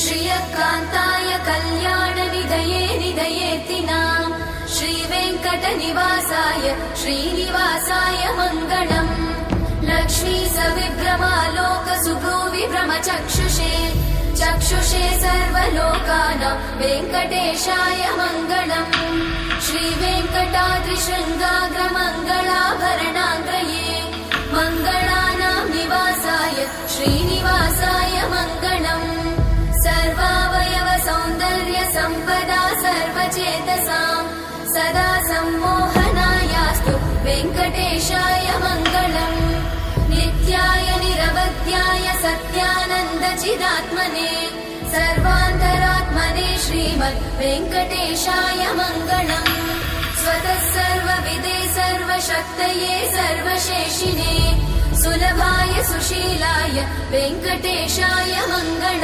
श्रियकान्ताय कल्याणनिधये निधयेतिनाम् श्रीवेङ्कटनिवासाय श्रीनिवासाय मङ्गलम्। लक्ष्मी सविभ्रमालोकसुभ्रूविभ्रमचक्षुषे चक्षुषे सर्वलोकानां वेङ्कटेशाय मङ्गलम्। श्रीवेङ्कटाद्रिशृङ्गाग्रमङ्गलाभरणाङ्गये मङ्गलानां निवासाय श्रीनिवासाय मङ्गलम्। सर्वावयव सौन्दर्य सम्पदा सर्वचेतसां सदा सम्मोहनायास्तु वेङ्कटेशाय मङ्गलम्। नित्याय निरवध्याय सत्यानन्दचिदात्मने सर्वान्तरात्मने श्रीमद् वेङ्कटेशाय मङ्गलम्। स्वतः सर्वविदे सर्वशक्तये सर्वशेषिने सुलभाय सुशीलाय वेङ्कटेशाय मङ्गलम्।